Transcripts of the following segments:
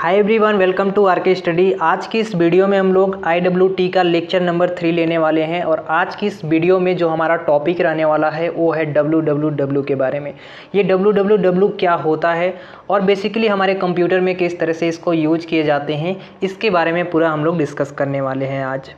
Hi everyone, welcome to RK study. आज की इस वीडियो में हम लोग IWT का लेक्चर नंबर 3 लेने वाले हैं और आज की इस वीडियो में जो हमारा टॉपिक रहने वाला है वो है www के बारे में। ये www क्या होता है और बेसिकली हमारे कंप्यूटर में किस तरह से इसको यूज किए जाते हैं, इसके बारे में पूरा हम लोग डिस्कस करने वाले हैं आज।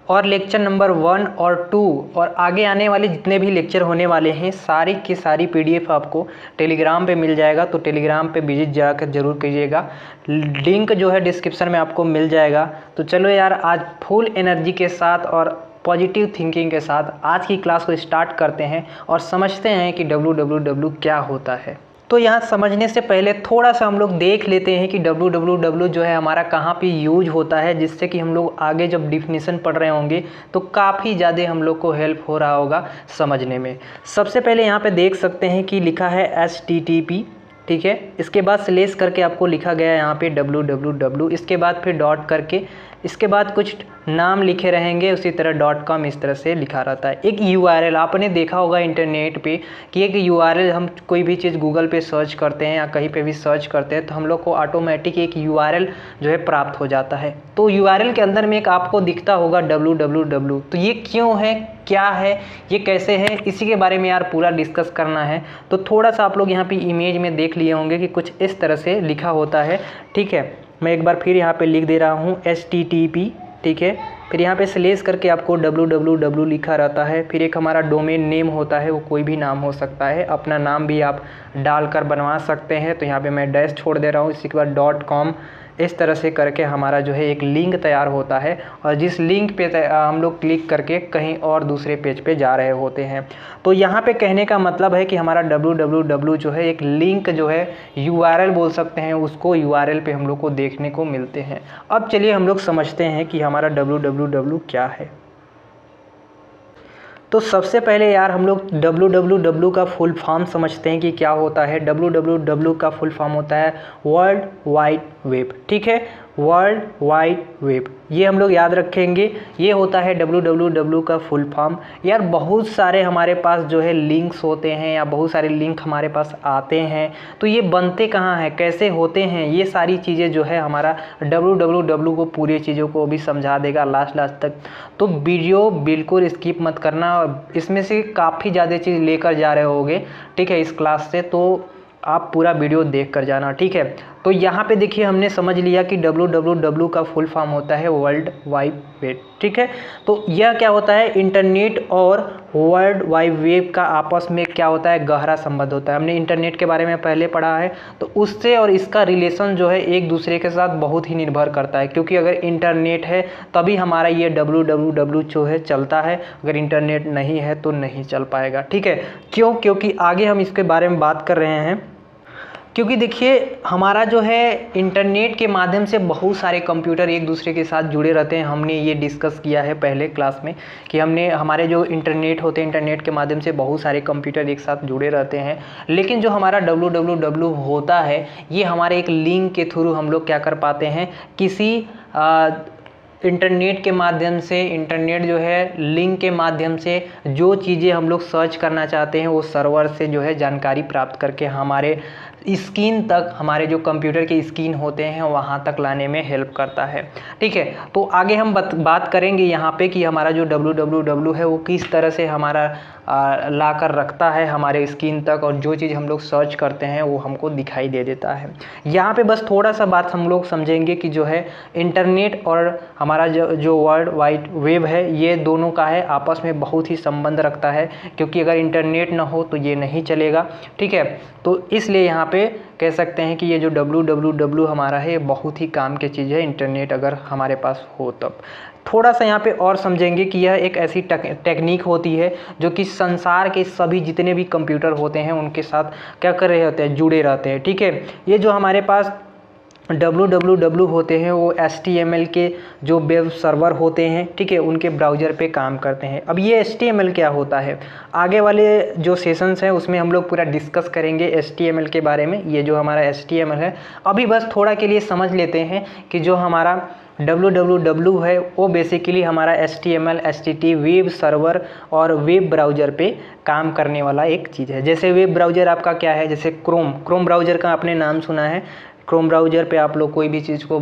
और लेक्चर नंबर 1 और 2 और आगे आने वाले जितने भी लेक्चर होने वाले हैं सारी की सारी PDF आपको टेलीग्राम पे मिल जाएगा, तो टेलीग्राम पे विजिट जाकर ज़रूर कीजिएगा। लिंक जो है डिस्क्रिप्शन में आपको मिल जाएगा। तो चलो यार, आज फुल एनर्जी के साथ और पॉजिटिव थिंकिंग के साथ आज की क्लास को स्टार्ट करते हैं और समझते हैं कि www क्या होता है। तो यहाँ समझने से पहले थोड़ा सा हम लोग देख लेते हैं कि www जो है हमारा कहाँ पे यूज होता है, जिससे कि हम लोग आगे जब डिफिनीसन पढ़ रहे होंगे तो काफ़ी ज़्यादा हम लोग को हेल्प हो रहा होगा समझने में। सबसे पहले यहाँ पे देख सकते हैं कि लिखा है HTTP, ठीक है। इसके बाद स्लेश करके आपको लिखा गया है यहाँ पे www, इसके बाद फिर डॉट करके, इसके बाद कुछ नाम लिखे रहेंगे, उसी तरह .com इस तरह से लिखा रहता है। एक URL आपने देखा होगा इंटरनेट पे कि एक URL, हम कोई भी चीज़ गूगल पे सर्च करते हैं या कहीं पे भी सर्च करते हैं तो हम लोग को ऑटोमेटिक एक URL जो है प्राप्त हो जाता है। तो URL के अंदर में एक आपको दिखता होगा www। तो ये क्यों है, क्या है, ये कैसे है, इसी के बारे में यार पूरा डिस्कस करना है। तो थोड़ा सा आप लोग यहाँ पे इमेज में देख लिए होंगे कि कुछ इस तरह से लिखा होता है, ठीक है। मैं एक बार फिर यहाँ पे लिख दे रहा हूँ HTTP, ठीक है। फिर यहाँ पे स्लेश करके आपको www लिखा रहता है। फिर एक हमारा डोमेन नेम होता है, वो कोई भी नाम हो सकता है, अपना नाम भी आप डालकर बनवा सकते हैं। तो यहाँ पे मैं डैश छोड़ दे रहा हूँ, इसी के बाद .com इस तरह से करके हमारा जो है एक लिंक तैयार होता है और जिस लिंक पे हम लोग क्लिक करके कहीं और दूसरे पेज पे जा रहे होते हैं। तो यहाँ पे कहने का मतलब है कि हमारा www जो है एक लिंक जो है URL बोल सकते हैं, उसको URL पे हम लोग को देखने को मिलते हैं। अब चलिए हम लोग समझते हैं कि हमारा www क्या है। तो सबसे पहले यार हम लोग www का फुल फॉर्म समझते हैं कि क्या होता है। www का फुल फॉर्म होता है वर्ल्ड वाइड वेब, ठीक है, वर्ल्ड वाइड वेब, ये हम लोग याद रखेंगे। ये होता है www का फुल फॉर्म। यार बहुत सारे हमारे पास जो है लिंक्स होते हैं या बहुत सारे लिंक हमारे पास आते हैं, तो ये बनते कहाँ हैं, कैसे होते हैं, ये सारी चीज़ें जो है हमारा www को पूरी चीज़ों को भी समझा देगा लास्ट तक। तो वीडियो बिल्कुल स्किप मत करना, और इसमें से काफ़ी ज़्यादा चीज़ लेकर जा रहे होगे, ठीक है, इस क्लास से, तो आप पूरा वीडियो देख कर जाना, ठीक है। तो यहाँ पे देखिए हमने समझ लिया कि www का फुल फॉर्म होता है वर्ल्ड वाइड वेब, ठीक है। तो यह क्या होता है, इंटरनेट और वर्ल्ड वाइड वेब का आपस में क्या होता है, गहरा संबंध होता है। हमने इंटरनेट के बारे में पहले पढ़ा है, तो उससे और इसका रिलेशन जो है एक दूसरे के साथ बहुत ही निर्भर करता है, क्योंकि अगर इंटरनेट है तभी हमारा ये www जो है चलता है, अगर इंटरनेट नहीं है तो नहीं चल पाएगा, ठीक है। क्यों? क्योंकि आगे हम इसके बारे में बात कर रहे हैं। क्योंकि देखिए हमारा जो है इंटरनेट के माध्यम से बहुत सारे कंप्यूटर एक दूसरे के साथ जुड़े रहते हैं। हमने ये डिस्कस किया है पहले क्लास में कि हमारे जो इंटरनेट होते हैं, इंटरनेट के माध्यम से बहुत सारे कंप्यूटर एक साथ जुड़े रहते हैं। लेकिन जो हमारा www होता है, ये हमारे एक लिंक के थ्रू हम लोग क्या कर पाते हैं, किसी इंटरनेट के माध्यम से, इंटरनेट जो है लिंक के माध्यम से जो चीज़ें हम लोग सर्च करना चाहते हैं वो सर्वर से जो है जानकारी प्राप्त करके हमारे स्क्रीन तक, हमारे जो कंप्यूटर के स्क्रीन होते हैं वहाँ तक लाने में हेल्प करता है, ठीक है। तो आगे हम बात करेंगे यहाँ पे कि हमारा जो www है वो किस तरह से हमारा ला कर रखता है हमारे स्क्रीन तक, और जो चीज़ हम लोग सर्च करते हैं वो हमको दिखाई दे देता है। यहाँ पे बस थोड़ा सा बात हम लोग समझेंगे कि जो है इंटरनेट और हमारा जो वर्ल्ड वाइड वेब है, ये दोनों का है आपस में बहुत ही संबंध रखता है, क्योंकि अगर इंटरनेट ना हो तो ये नहीं चलेगा, ठीक है। तो इसलिए यहाँ पे कह सकते हैं कि ये जो www हमारा है बहुत ही काम की चीज़ है, इंटरनेट अगर हमारे पास हो तब। थोड़ा सा यहाँ पे और समझेंगे कि यह एक ऐसी टेक्निक होती है जो कि संसार के सभी जितने भी कंप्यूटर होते हैं उनके साथ क्या कर रहे होते हैं, जुड़े रहते हैं, ठीक है। ये जो हमारे पास www होते हैं वो HTML के जो वेब सर्वर होते हैं, ठीक है, उनके ब्राउज़र पे काम करते हैं। अब ये HTML क्या होता है, आगे वाले जो सेशंस हैं उसमें हम लोग पूरा डिस्कस करेंगे HTML के बारे में। ये जो हमारा HTML है, अभी बस थोड़ा के लिए समझ लेते हैं कि जो हमारा www है वो बेसिकली हमारा HTML HTTP वेब सर्वर और वेब ब्राउज़र पे काम करने वाला एक चीज़ है। जैसे वेब ब्राउज़र आपका क्या है, जैसे क्रोम ब्राउज़र का आपने नाम सुना है, क्रोम ब्राउज़र पे आप लोग कोई भी चीज़ को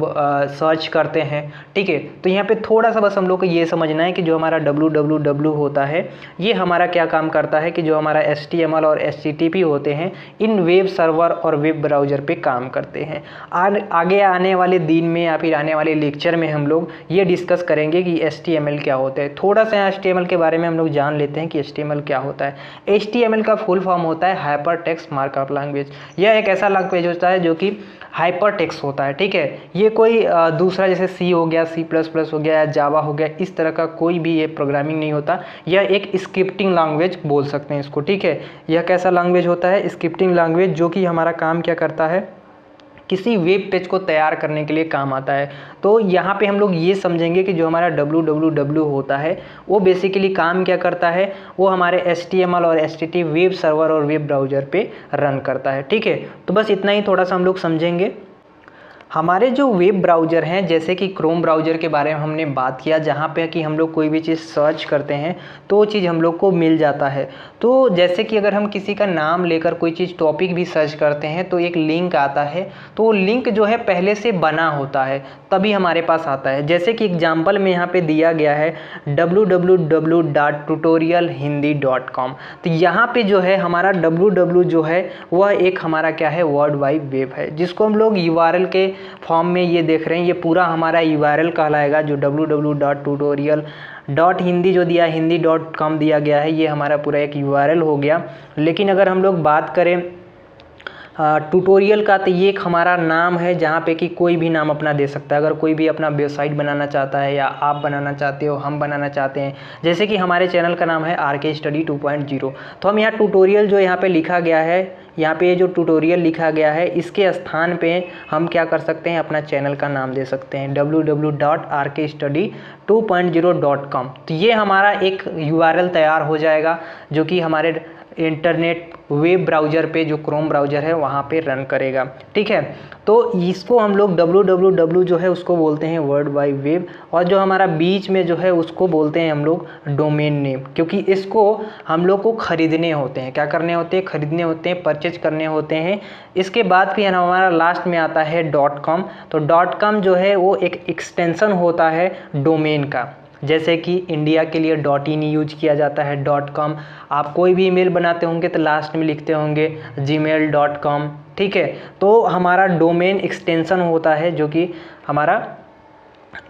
सर्च करते हैं, ठीक है। तो यहाँ पे थोड़ा सा बस हम लोग को ये समझना है कि जो हमारा www होता है ये हमारा क्या काम करता है कि जो हमारा HTML और HTTP होते हैं इन वेब सर्वर और वेब ब्राउज़र पे काम करते हैं। आगे आने वाले दिन में या फिर आने वाले लेक्चर में हम लोग ये डिस्कस करेंगे कि HTML क्या होता है। थोड़ा सा HTML के बारे में हम लोग जान लेते हैं कि HTML क्या होता है। HTML का फुल फॉर्म होता है हाइपर टेक्स्ट मार्कअप लैंग्वेज। यह एक ऐसा लैंग्वेज होता है जो कि हाइपर टेक्स्ट होता है, ठीक है। ये कोई दूसरा जैसे C हो गया, C++ हो गया या जावा हो गया, इस तरह का कोई भी ये प्रोग्रामिंग नहीं होता। यह एक स्क्रिप्टिंग लैंग्वेज बोल सकते हैं इसको, ठीक है। यह कैसा लैंग्वेज होता है? स्क्रिप्टिंग लैंग्वेज, जो कि हमारा काम क्या करता है, किसी वेब पेज को तैयार करने के लिए काम आता है। तो यहाँ पे हम लोग ये समझेंगे कि जो हमारा www होता है वो बेसिकली काम क्या करता है, वो हमारे HTML और HTTP वेब सर्वर और वेब ब्राउज़र पे रन करता है, ठीक है। तो बस इतना ही थोड़ा सा हम लोग समझेंगे। हमारे जो वेब ब्राउज़र हैं जैसे कि क्रोम ब्राउज़र के बारे में हमने बात किया, जहाँ पे कि हम लोग कोई भी चीज़ सर्च करते हैं तो वो चीज़ हम लोग को मिल जाता है। तो जैसे कि अगर हम किसी का नाम लेकर कोई चीज़ टॉपिक भी सर्च करते हैं तो एक लिंक आता है, तो वो लिंक जो है पहले से बना होता है तभी हमारे पास आता है। जैसे कि एग्जाम्पल में यहाँ पे दिया गया है www.tutorialhindi.com। तो यहाँ पे जो है हमारा www जो है वह एक हमारा क्या है, वर्ल्ड वाइड वेब है, जिसको हम लोग URL के फॉर्म में ये देख रहे हैं। ये पूरा हमारा URL कहलाएगा, जो www.tutorial.hindi जो दिया, hindi.com दिया गया है, ये हमारा पूरा एक URL हो गया। लेकिन अगर हम लोग बात करें ट्यूटोरियल का, तो ये एक हमारा नाम है जहाँ पे कि कोई भी नाम अपना दे सकता है। अगर कोई भी अपना वेबसाइट बनाना चाहता है या आप बनाना चाहते हो, हम बनाना चाहते हैं, जैसे कि हमारे चैनल का नाम है RK Study 2.0, तो हम यहाँ ट्यूटोरियल जो यहाँ पे लिखा गया है, यहाँ पे ये जो ट्यूटोरियल लिखा गया है इसके स्थान पे हम क्या कर सकते हैं, अपना चैनल का नाम दे सकते हैं www.rkstudy2.0.com। तो ये हमारा एक URL तैयार हो जाएगा जो कि हमारे इंटरनेट वेब ब्राउज़र पे, जो क्रोम ब्राउज़र है वहाँ पे रन करेगा, ठीक है। तो इसको हम लोग www जो है उसको बोलते हैं वर्ल्ड वाइड वेब, और जो हमारा बीच में जो है उसको बोलते हैं हम लोग डोमेन नेम, क्योंकि इसको हम लोग को ख़रीदने होते हैं। क्या करने होते हैं? ख़रीदने होते हैं, परचेज करने होते हैं। इसके बाद फिर हमारा लास्ट में आता है .com। तो .com जो है वो एक एक्सटेंशन होता है डोमेन का। जैसे कि इंडिया के लिए .in यूज किया जाता है, .com। आप कोई भी ईमेल बनाते होंगे तो लास्ट में लिखते होंगे gmail.com, ठीक है। तो हमारा डोमेन एक्सटेंशन होता है जो कि हमारा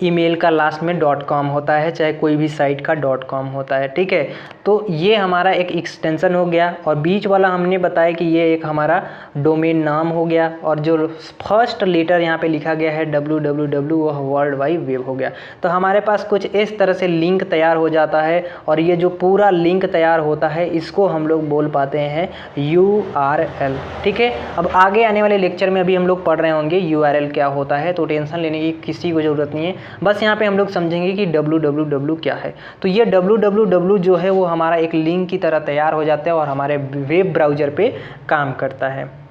ईमेल का लास्ट में .com होता है, चाहे कोई भी साइट का .com होता है, ठीक है। तो ये हमारा एक एक्सटेंशन हो गया, और बीच वाला हमने बताया कि ये एक हमारा डोमेन नाम हो गया, और जो फर्स्ट लेटर यहाँ पे लिखा गया है www वह वर्ल्ड वाइड वेब हो गया। तो हमारे पास कुछ इस तरह से लिंक तैयार हो जाता है, और ये जो पूरा लिंक तैयार होता है इसको हम लोग बोल पाते हैं URL, ठीक है। अब आगे आने वाले लेक्चर में अभी हम लोग पढ़ रहे होंगे URL क्या होता है, तो टेंशन लेने की किसी को ज़रूरत नहीं है। बस यहाँ पे हम लोग समझेंगे कि www क्या है। तो ये www जो है वो हमारा एक लिंक की तरह तैयार हो जाता है और हमारे वेब ब्राउज़र पे काम करता है।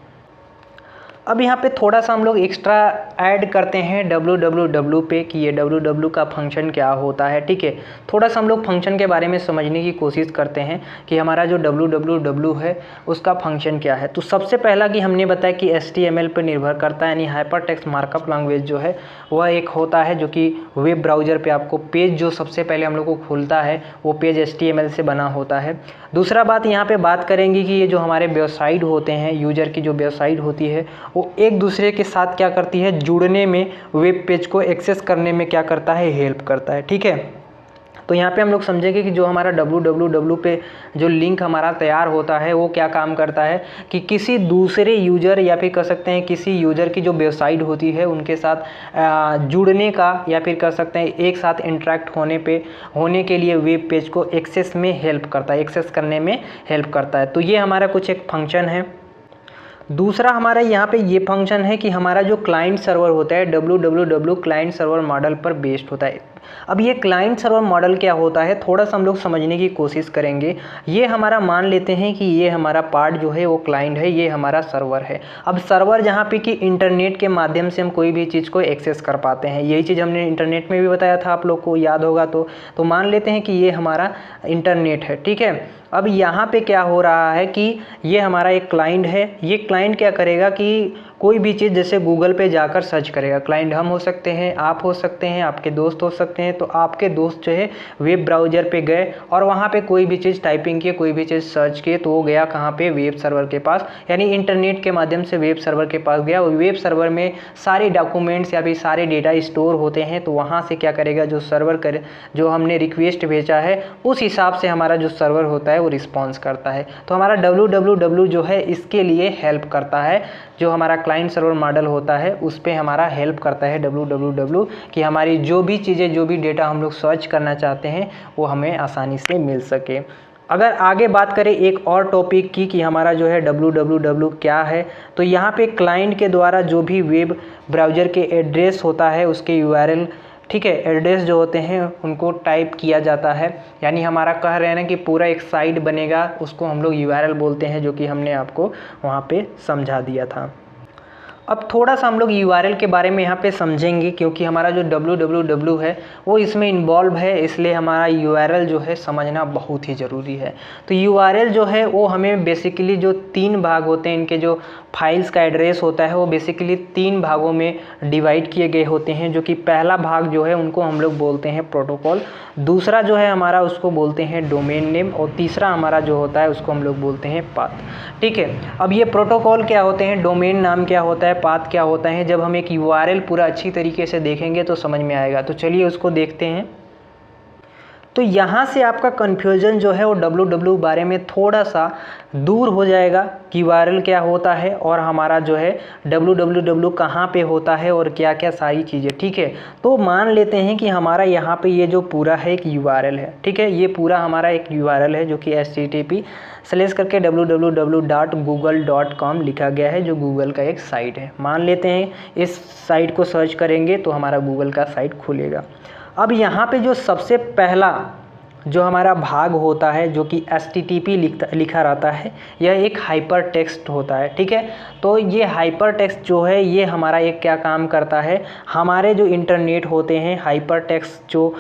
अब यहाँ पे थोड़ा सा हम लोग एक्स्ट्रा ऐड करते हैं www पे कि ये www का फंक्शन क्या होता है, ठीक है। थोड़ा सा हम लोग फंक्शन के बारे में समझने की कोशिश करते हैं कि हमारा जो www है उसका फंक्शन क्या है। तो सबसे पहला कि हमने बताया कि HTML पे निर्भर करता है, यानी हाइपर टेक्स्ट मार्कअप लैंग्वेज जो है वह एक होता है जो कि वेब ब्राउज़र पे आपको पेज जो सबसे पहले हम लोग को खुलता है वो पेज HTML से बना होता है। दूसरा बात यहाँ पे बात करेंगे कि ये जो हमारे वेबसाइट होते हैं, यूज़र की जो वेबसाइट होती है वो एक दूसरे के साथ क्या करती है, जुड़ने में, वेब पेज को एक्सेस करने में क्या करता है, हेल्प करता है, ठीक है। तो यहाँ पे हम लोग समझेंगे कि जो हमारा www पे जो लिंक हमारा तैयार होता है वो क्या काम करता है कि किसी दूसरे यूज़र या फिर कह सकते हैं किसी यूज़र की जो वेबसाइट होती है उनके साथ जुड़ने का, या फिर कह सकते हैं एक साथ इंटरेक्ट होने के लिए वेब पेज को एक्सेस में हेल्प करता है, एक्सेस करने में हेल्प करता है। तो ये हमारा कुछ एक फंक्शन है। दूसरा हमारा यहाँ पे ये फंक्शन है कि हमारा जो क्लाइंट सर्वर होता है www क्लाइंट सर्वर मॉडल पर बेस्ड होता है। अब ये क्लाइंट सर्वर मॉडल क्या होता है, थोड़ा सा हम लोग समझने की कोशिश करेंगे। ये हमारा मान लेते हैं कि ये हमारा पार्ट जो है वो क्लाइंट है, ये हमारा सर्वर है। अब सर्वर जहाँ पे कि इंटरनेट के माध्यम से हम कोई भी चीज़ को एक्सेस कर पाते हैं, यही चीज़ हमने इंटरनेट में भी बताया था, आप लोग को याद होगा। तो मान लेते हैं कि ये हमारा इंटरनेट है, ठीक है। अब यहाँ पे क्या हो रहा है कि ये हमारा एक क्लाइंट है। ये क्लाइंट क्या करेगा कि कोई भी चीज़ जैसे गूगल पे जाकर सर्च करेगा, क्लाइंट हम हो सकते हैं, आप हो सकते हैं, आपके दोस्त हो सकते हैं, तो आपके दोस्त जो है वेब ब्राउज़र पे गए और वहाँ पे कोई भी चीज़ टाइपिंग किए, कोई भी चीज़ सर्च किए, तो वो गया कहाँ पे, वेब सर्वर के पास, यानी इंटरनेट के माध्यम से वेब सर्वर के पास गया। और वेब सर्वर में सारे डॉक्यूमेंट्स या फिर सारे डेटा स्टोर होते हैं, तो वहाँ से क्या करेगा, जो सर्वर करे, जो हमने रिक्वेस्ट भेजा है उस हिसाब से हमारा जो सर्वर होता है वो रिस्पॉन्स करता है। तो हमारा www जो है इसके लिए हेल्प करता है, जो हमारा क्लाइंट सर्वर मॉडल होता है उस पर हमारा हेल्प करता है www, कि हमारी जो भी चीज़ें, जो भी डेटा हम लोग सर्च करना चाहते हैं वो हमें आसानी से मिल सके। अगर आगे बात करें एक और टॉपिक की कि हमारा जो है www क्या है, तो यहाँ पे क्लाइंट के द्वारा जो भी वेब ब्राउज़र के एड्रेस होता है उसके URL, ठीक है, एड्रेस जो होते हैं उनको टाइप किया जाता है, यानी हमारा कह रहे हैं ना कि पूरा एक साइट बनेगा, उसको हम लोग URL बोलते हैं, जो कि हमने आपको वहाँ पे समझा दिया था। अब थोड़ा सा हम लोग URL के बारे में यहाँ पे समझेंगे, क्योंकि हमारा जो www है वो इसमें इन्वॉल्व है, इसलिए हमारा URL जो है समझना बहुत ही ज़रूरी है। तो URL जो है वो हमें बेसिकली जो 3 भाग होते हैं, इनके जो फाइल्स का एड्रेस होता है वो बेसिकली 3 भागों में डिवाइड किए गए होते हैं, जो कि पहला भाग जो है उनको हम लोग बोलते हैं प्रोटोकॉल, दूसरा जो है हमारा उसको बोलते हैं डोमेन नेम, और तीसरा हमारा जो होता है उसको हम लोग बोलते हैं पाथ। ठीक है, अब ये प्रोटोकॉल क्या होते हैं, डोमेन नाम क्या होता है, पाथ क्या होता है, जब हम एक URL पूरा अच्छी तरीके से देखेंगे तो समझ में आएगा। तो चलिए उसको देखते हैं। तो यहाँ से आपका कन्फ्यूज़न जो है वो www बारे में थोड़ा सा दूर हो जाएगा कि URL क्या होता है और हमारा जो है www कहाँ पे होता है और क्या क्या सारी चीज़ें। ठीक है, तो मान लेते हैं कि हमारा यहाँ पे ये जो पूरा है एक URL है। ठीक है, ये पूरा हमारा एक URL है जो कि http://www.google.com लिखा गया है, जो गूगल का एक साइट है। मान लेते हैं इस साइट को सर्च करेंगे तो हमारा गूगल का साइट खुलेगा। अब यहाँ पे जो सबसे पहला जो हमारा भाग होता है जो कि HTTP लिखा रहता है, यह एक हाइपर टेक्स्ट होता है। ठीक है, तो ये हाइपर टेक्स्ट जो है ये हमारा एक क्या काम करता है, हमारे जो इंटरनेट होते हैं, हाइपर टेक्स्ट जो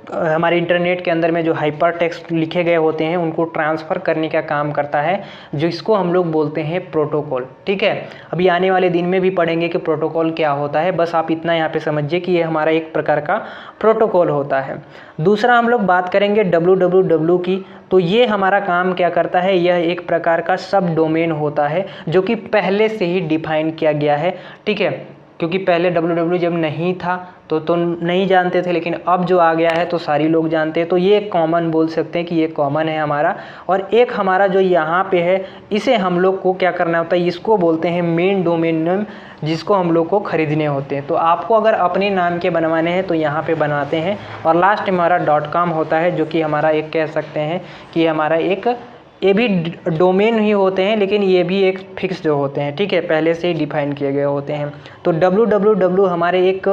हमारे इंटरनेट के अंदर में जो हाइपर टेक्स्ट लिखे गए होते हैं उनको ट्रांसफ़र करने का काम करता है, जिसको हम लोग बोलते हैं प्रोटोकॉल। ठीक है, अभी आने वाले दिन में भी पढ़ेंगे कि प्रोटोकॉल क्या होता है, बस आप इतना यहाँ पे समझिए कि ये हमारा एक प्रकार का प्रोटोकॉल होता है। दूसरा हम लोग बात करेंगे www की, तो ये हमारा काम क्या करता है, यह एक प्रकार का सब डोमेन होता है जो कि पहले से ही डिफाइन किया गया है। ठीक है, क्योंकि पहले www जब नहीं था तो नहीं जानते थे, लेकिन अब जो आ गया है तो सारी लोग जानते हैं, तो ये कॉमन बोल सकते हैं कि ये कॉमन है हमारा। और एक हमारा जो यहाँ पे है इसे हम लोग को क्या करना होता है, इसको बोलते हैं मेन डोमेन नेम, जिसको हम लोग को ख़रीदने होते हैं। तो आपको अगर अपने नाम के बनवाने हैं तो यहाँ पे बनाते हैं, और लास्ट में हमारा .com होता है, जो कि हमारा एक कह सकते हैं कि हमारा एक, ये भी डोमेन ही होते हैं लेकिन ये भी एक फिक्स जो होते हैं। ठीक है, पहले से ही डिफाइन किए गए होते हैं। तो www हमारे एक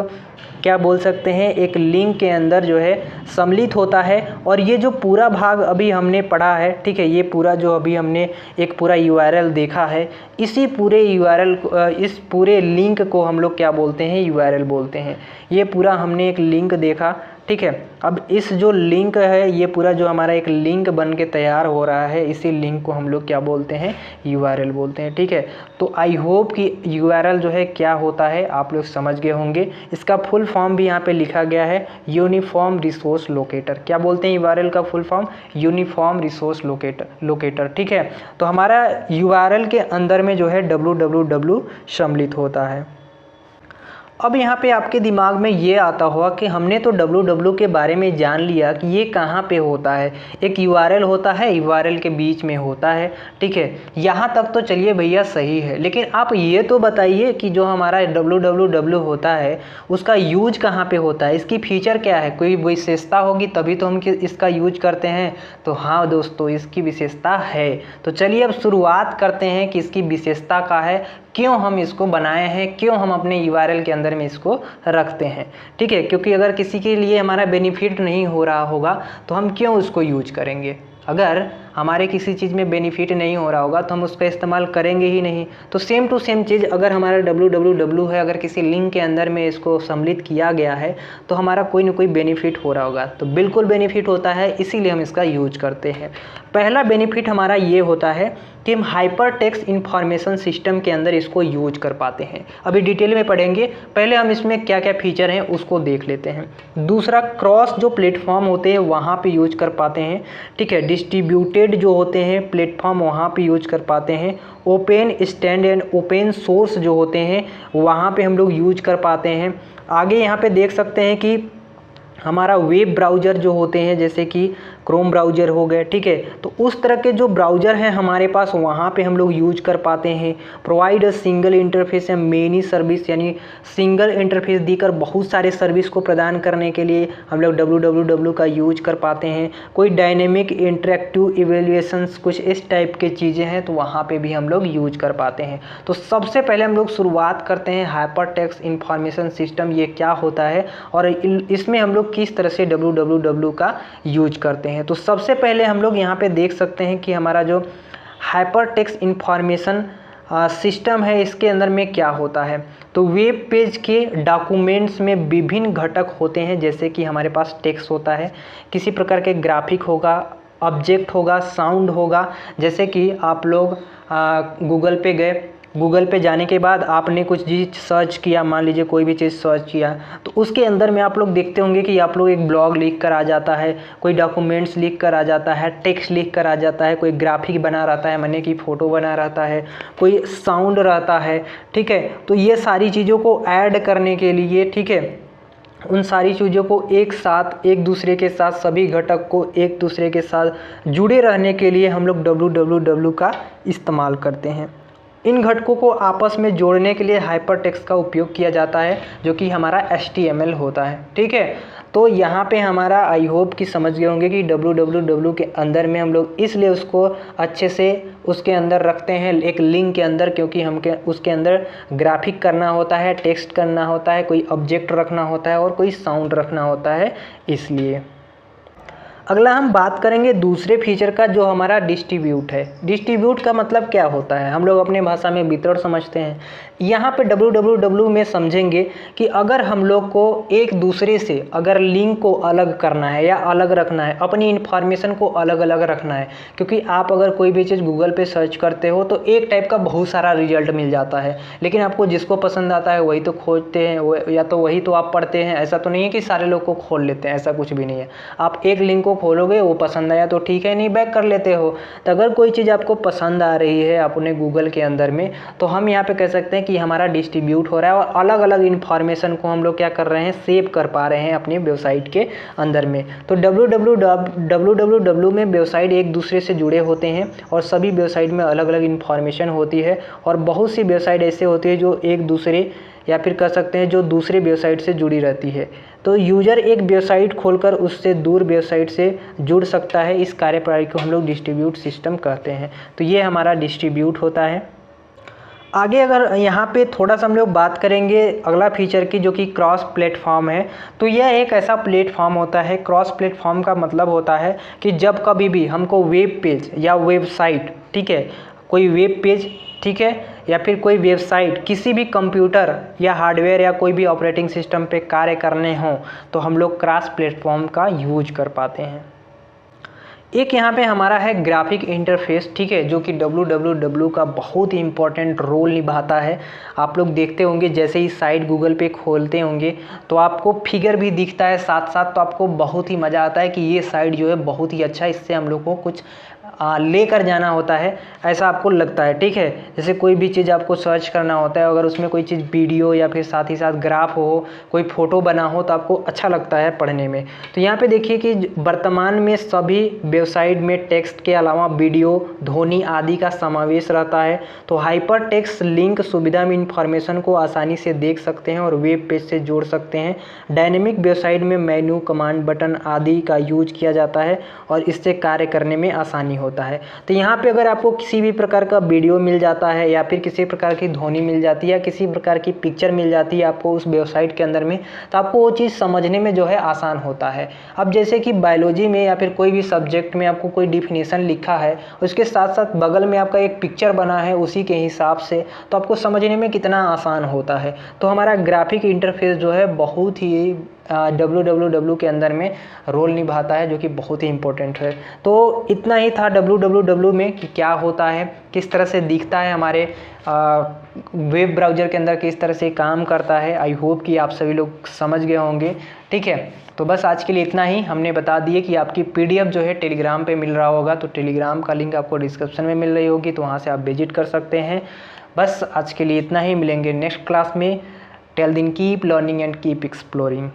क्या बोल सकते हैं, एक लिंक के अंदर जो है सम्मिलित होता है। और ये जो पूरा भाग अभी हमने पढ़ा है, ठीक है, ये पूरा जो अभी हमने एक पूरा URL देखा है, इसी पूरे URL इस पूरे लिंक को हम लोग क्या बोलते हैं, URL बोलते हैं। ये पूरा हमने एक लिंक देखा। ठीक है, अब इस जो लिंक है, ये पूरा जो हमारा एक लिंक बन के तैयार हो रहा है, इसी लिंक को हम लोग क्या बोलते हैं, URL बोलते हैं। ठीक है, तो आई होप कि URL जो है क्या होता है आप लोग समझ गए होंगे। इसका फुल फॉर्म भी यहाँ पे लिखा गया है, यूनिफॉर्म रिसोर्स लोकेटर। क्या बोलते हैं URL का full form, uniform resource locator. ठीक है, तो हमारा URL के अंदर में जो है www सम्मिलित होता है। अब यहाँ पे आपके दिमाग में ये आता होगा कि हमने तो www के बारे में जान लिया कि ये कहाँ पे होता है, एक URL होता है, URL के बीच में होता है। ठीक है, यहाँ तक तो चलिए भैया सही है, लेकिन आप ये तो बताइए कि जो हमारा www होता है उसका यूज कहाँ पे होता है, इसकी फीचर क्या है, कोई विशेषता होगी तभी तो हम इसका यूज करते हैं। तो हाँ दोस्तों, इसकी विशेषता है। तो चलिए अब शुरुआत करते हैं कि इसकी विशेषता क्या है, क्यों हम इसको बनाए हैं, क्यों हम अपने URL के अंदर में इसको रखते हैं। ठीक है, क्योंकि अगर किसी के लिए हमारा बेनिफिट नहीं हो रहा होगा तो हम क्यों उसको यूज करेंगे। अगर हमारे किसी चीज़ में बेनिफिट नहीं हो रहा होगा तो हम उसका इस्तेमाल करेंगे ही नहीं। तो सेम टू सेम चीज़ अगर हमारा www है, अगर किसी लिंक के अंदर में इसको सम्मिलित किया गया है तो हमारा कोई ना कोई बेनिफिट हो रहा होगा। तो बिल्कुल बेनिफिट होता है, इसीलिए हम इसका यूज करते हैं। पहला बेनिफिट हमारा ये होता है कि हम हाइपर टेक्स्ट इंफॉर्मेशन सिस्टम के अंदर इसको यूज कर पाते हैं। अभी डिटेल में पढ़ेंगे, पहले हम इसमें क्या क्या फीचर हैं उसको देख लेते हैं। दूसरा, क्रॉस जो प्लेटफॉर्म होते हैं वहाँ पे यूज कर पाते हैं, ठीक है। डिस्ट्रीब्यूटेड जो होते हैं प्लेटफॉर्म वहाँ पे यूज कर पाते हैं। Open stand and open source जो होते हैं वहाँ पे हम लोग यूज कर पाते हैं। आगे यहाँ पे देख सकते हैं कि हमारा वेब ब्राउज़र जो होते हैं जैसे कि क्रोम ब्राउज़र हो गए, ठीक है। तो उस तरह के जो ब्राउज़र हैं हमारे पास वहाँ पे हम लोग यूज कर पाते हैं। Provide a single interface and many service, यानी सिंगल इंटरफेस देकर बहुत सारे सर्विस को प्रदान करने के लिए हम लोग www का यूज कर पाते हैं। कोई डायनेमिक इंटरेक्टिव इवेल्युएशंस कुछ इस टाइप के चीज़ें हैं तो वहाँ पे भी हम लोग यूज कर पाते हैं। तो सबसे पहले हम लोग शुरुआत करते हैं हाइपर टेक्स्ट इंफॉर्मेशन सिस्टम ये क्या होता है और इसमें हम लोग किस तरह से www का यूज करते हैं। तो सबसे पहले हम लोग यहाँ पे देख सकते हैं कि हमारा जो हाइपर टेक्स्ट इंफॉर्मेशन सिस्टम है इसके अंदर में क्या होता है। तो वेब पेज के डॉक्यूमेंट्स में विभिन्न घटक होते हैं, जैसे कि हमारे पास टेक्स्ट होता है, किसी प्रकार के ग्राफिक होगा, ऑब्जेक्ट होगा, साउंड होगा। जैसे कि आप लोग गूगल पे गए, गूगल पे जाने के बाद आपने कुछ चीज़ सर्च किया, मान लीजिए कोई भी चीज़ सर्च किया तो उसके अंदर में आप लोग देखते होंगे कि आप लोग एक ब्लॉग लिख कर आ जाता है, कोई डॉक्यूमेंट्स लिख कर आ जाता है, टेक्स्ट लिख कर आ जाता है, कोई ग्राफिक बना रहता है, माने कि फ़ोटो बना रहता है, कोई साउंड रहता है, ठीक है। तो ये सारी चीज़ों को ऐड करने के लिए, ठीक है, उन सारी चीज़ों को एक साथ एक दूसरे के साथ सभी घटक को एक दूसरे के साथ जुड़े रहने के लिए हम लोग www का इस्तेमाल करते हैं। इन घटकों को आपस में जोड़ने के लिए हाइपर टेक्स्ट का उपयोग किया जाता है जो कि हमारा HTML होता है, ठीक है। तो यहाँ पे हमारा आई होप कि समझ गए होंगे कि www के अंदर में हम लोग इसलिए उसको अच्छे से उसके अंदर रखते हैं एक लिंक के अंदर, क्योंकि हम उसके अंदर ग्राफिक करना होता है, टेक्स्ट करना होता है, कोई ऑब्जेक्ट रखना होता है और कोई साउंड रखना होता है, इसलिए। अगला हम बात करेंगे दूसरे फीचर का जो हमारा डिस्ट्रीब्यूट है। डिस्ट्रीब्यूट का मतलब क्या होता है, हम लोग अपने भाषा में वितरण समझते हैं। यहाँ पे www में समझेंगे कि अगर हम लोग को एक दूसरे से अगर लिंक को अलग करना है या अलग रखना है, अपनी इन्फॉर्मेशन को अलग अलग रखना है, क्योंकि आप अगर कोई भी चीज़ गूगल पे सर्च करते हो तो एक टाइप का बहुत सारा रिजल्ट मिल जाता है, लेकिन आपको जिसको पसंद आता है वही तो खोजते हैं या तो वही तो आप पढ़ते हैं। ऐसा तो नहीं है कि सारे लोग को खोल लेते हैं, ऐसा कुछ भी नहीं है। आप एक लिंक को खोलोगे, वो पसंद आया तो ठीक है, नहीं बैक कर लेते हो। तो अगर कोई चीज़ आपको पसंद आ रही है अपने गूगल के अंदर में, तो हम यहाँ पे कह सकते हैं कि हमारा डिस्ट्रीब्यूट हो रहा है और अलग अलग इन्फॉर्मेशन को हम लोग क्या कर रहे हैं, सेव कर पा रहे हैं अपनी वेबसाइट के अंदर में। तो www में वेबसाइट एक दूसरे से जुड़े होते हैं और सभी वेबसाइट में अलग अलग इन्फॉर्मेशन होती है और बहुत सी वेबसाइट ऐसे होती है जो एक दूसरे या फिर कह सकते हैं जो दूसरे वेबसाइट से जुड़ी रहती है। तो यूज़र एक वेबसाइट खोलकर उससे दूर वेबसाइट से जुड़ सकता है। इस कार्यप्रणाली को हम लोग डिस्ट्रीब्यूट सिस्टम कहते हैं। तो ये हमारा डिस्ट्रीब्यूट होता है। आगे अगर यहाँ पे थोड़ा सा हम लोग बात करेंगे अगला फीचर की, जो कि क्रॉस प्लेटफॉर्म है। तो यह एक ऐसा प्लेटफॉर्म होता है, क्रॉस प्लेटफॉर्म का मतलब होता है कि जब कभी भी हमको वेब पेज या वेबसाइट, ठीक है, कोई वेब पेज, ठीक है, या फिर कोई वेबसाइट किसी भी कंप्यूटर या हार्डवेयर या कोई भी ऑपरेटिंग सिस्टम पे कार्य करने हों तो हम लोग क्रॉस प्लेटफॉर्म का यूज कर पाते हैं। एक यहाँ पे हमारा है ग्राफिक इंटरफेस, ठीक है, जो कि www का बहुत ही इंपॉर्टेंट रोल निभाता है। आप लोग देखते होंगे जैसे ही साइट गूगल पे खोलते होंगे तो आपको फिगर भी दिखता है साथ साथ, तो आपको बहुत ही मज़ा आता है कि ये साइट जो है बहुत ही अच्छा, इससे हम लोग को कुछ लेकर जाना होता है, ऐसा आपको लगता है, ठीक है। जैसे कोई भी चीज़ आपको सर्च करना होता है, अगर उसमें कोई चीज़ वीडियो या फिर साथ ही साथ ग्राफ हो, कोई फ़ोटो बना हो तो आपको अच्छा लगता है पढ़ने में। तो यहाँ पे देखिए कि वर्तमान में सभी वेबसाइट में टेक्स्ट के अलावा वीडियो, ध्वनि आदि का समावेश रहता है। तो हाइपर टेक्स्ट लिंक सुविधा में इंफॉर्मेशन को आसानी से देख सकते हैं और वेब पेज से जोड़ सकते हैं। डायनेमिक वेबसाइट में मेन्यू, कमांड, बटन आदि का यूज किया जाता है और इससे कार्य करने में आसानी होता है। तो यहाँ पे अगर आपको किसी भी प्रकार का वीडियो मिल जाता है या फिर किसी प्रकार की ध्वनि मिल जाती है या किसी प्रकार की पिक्चर मिल जाती है आपको उस वेबसाइट के अंदर में, तो आपको वो चीज़ समझने में जो है आसान होता है। अब जैसे कि बायोलॉजी में या फिर कोई भी सब्जेक्ट में आपको कोई डिफिनीशन लिखा है, उसके साथ साथ बगल में आपका एक पिक्चर बना है उसी के हिसाब से, तो आपको समझने में कितना आसान होता है। तो हमारा ग्राफिक इंटरफेस जो है बहुत ही www के अंदर में रोल निभाता है, जो कि बहुत ही इम्पोर्टेंट है। तो इतना ही था www में कि क्या होता है, किस तरह से दिखता है, हमारे वेब ब्राउज़र के अंदर किस तरह से काम करता है। आई होप कि आप सभी लोग समझ गए होंगे। ठीक है, तो बस आज के लिए इतना ही। हमने बता दिए कि आपकी PDF जो है टेलीग्राम पे मिल रहा होगा, तो टेलीग्राम का लिंक आपको डिस्क्रिप्शन में मिल रही होगी, तो वहाँ से आप विजिट कर सकते हैं। बस आज के लिए इतना ही, मिलेंगे नेक्स्ट क्लास में। Till then keep learning and keep exploring.